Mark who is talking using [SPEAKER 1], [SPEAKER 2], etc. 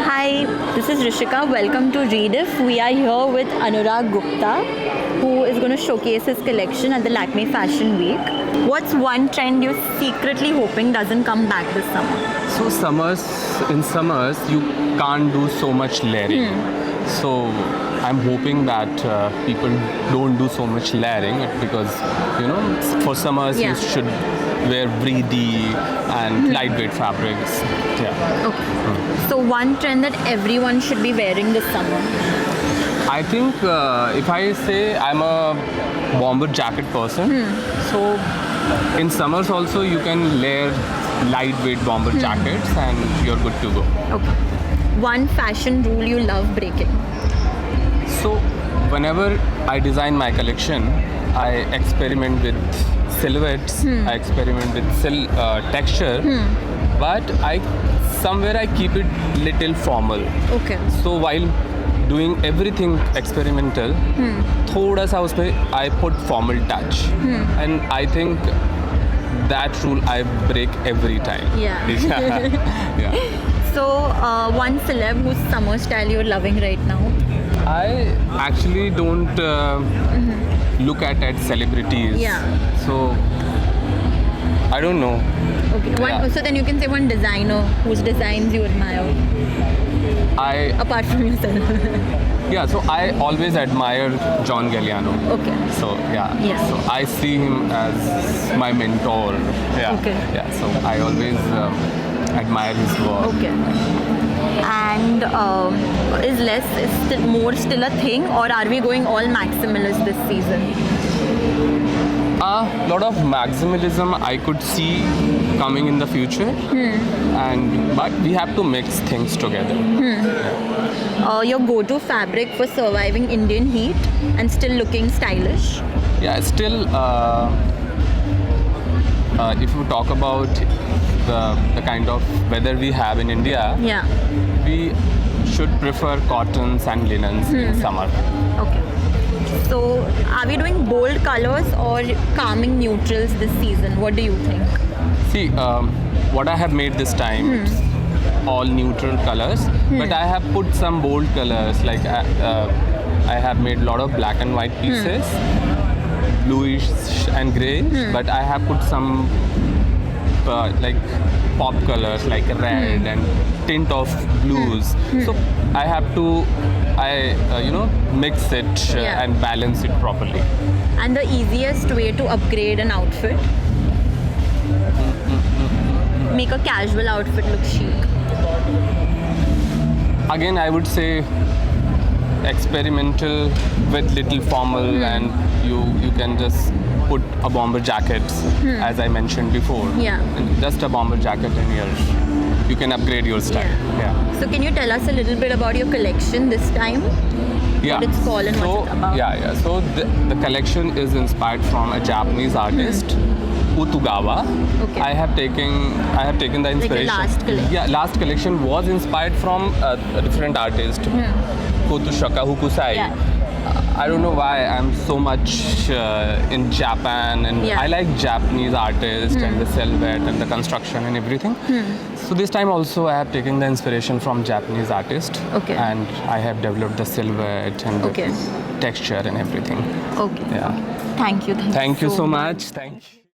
[SPEAKER 1] Hi, this is Rishika. Welcome to Rediff. We are here with Anurag Gupta, who is going to showcase his collection at the Lakme Fashion Week. What's one trend you're secretly hoping doesn't come back this summer?
[SPEAKER 2] So in summers you can't do so much layering. So I'm hoping that people don't do so much layering because for summers
[SPEAKER 1] Yeah.
[SPEAKER 2] you should wear breathy and lightweight fabrics. Yeah.
[SPEAKER 1] Okay. So one trend that everyone should be wearing this summer.
[SPEAKER 2] I think if I say I'm a bomber jacket person, so in summers also you can layer lightweight bomber jackets and you're good to go.
[SPEAKER 1] Okay. One fashion rule you love breaking.
[SPEAKER 2] So whenever I design my collection, I experiment with silhouettes, I experiment with texture, but somewhere I keep it little formal.
[SPEAKER 1] Okay.
[SPEAKER 2] So while doing everything experimental, thoda sa uspe I put formal touch, and I think that rule I break every time.
[SPEAKER 1] Yeah.
[SPEAKER 2] Yeah.
[SPEAKER 1] So one celeb whose summer style you're loving right now.
[SPEAKER 2] I actually don't look at celebrities.
[SPEAKER 1] Yeah.
[SPEAKER 2] So I don't know.
[SPEAKER 1] Okay.
[SPEAKER 2] Yeah.
[SPEAKER 1] So then you can say one designer whose designs you admire apart from yourself.
[SPEAKER 2] Yeah. So I always admire John Galliano.
[SPEAKER 1] Okay.
[SPEAKER 2] So yeah.
[SPEAKER 1] Yeah.
[SPEAKER 2] So I see him as my mentor. Yeah.
[SPEAKER 1] Okay.
[SPEAKER 2] Yeah. So I always admire his work.
[SPEAKER 1] Okay. And is more still a thing, or are we going all maximalist this season?
[SPEAKER 2] A lot of maximalism I could see coming in the future, but we have to mix things together.
[SPEAKER 1] Your go-to fabric for surviving Indian heat and still looking stylish?
[SPEAKER 2] Yeah, still, if you talk about the kind of weather we have in India,
[SPEAKER 1] Yeah.
[SPEAKER 2] we should prefer cottons and linens in summer.
[SPEAKER 1] Okay. So, are we doing bold colors or calming neutrals this season? What do you think?
[SPEAKER 2] See, what I have made this time, it's all neutral colors, but I have put some bold colors. Like I have made a lot of black and white pieces, bluish and grey, but I have put some like pop colors like red and tint of blues. So I have to mix it
[SPEAKER 1] Yeah.
[SPEAKER 2] and balance it properly.
[SPEAKER 1] And the easiest way to upgrade an outfit? Make a casual outfit look chic.
[SPEAKER 2] Again, I would say experimental with little formal, and you can just put a bomber jacket, as I mentioned before.
[SPEAKER 1] Yeah.
[SPEAKER 2] And just a bomber jacket and you can upgrade your style. Yeah.
[SPEAKER 1] So, can you tell us a little bit about your collection this time?
[SPEAKER 2] Yeah.
[SPEAKER 1] What it's called and
[SPEAKER 2] so,
[SPEAKER 1] what it's about?
[SPEAKER 2] Yeah. So the collection is inspired from a Japanese artist, Utugawa.
[SPEAKER 1] Okay.
[SPEAKER 2] I have taken the inspiration.
[SPEAKER 1] last collection.
[SPEAKER 2] Yeah, last collection was inspired from a different artist, Kotoshaka Hokusai.
[SPEAKER 1] Yeah.
[SPEAKER 2] I don't know why I'm so much in Japan, and
[SPEAKER 1] Yeah.
[SPEAKER 2] I like Japanese artists and the silhouette and the construction and everything. So this time also I have taken the inspiration from Japanese artist,
[SPEAKER 1] Okay.
[SPEAKER 2] and I have developed the silhouette and
[SPEAKER 1] Okay.
[SPEAKER 2] the texture and everything.
[SPEAKER 1] Okay.
[SPEAKER 2] Yeah.
[SPEAKER 1] Thank you.
[SPEAKER 2] Thank you so much. Thank you.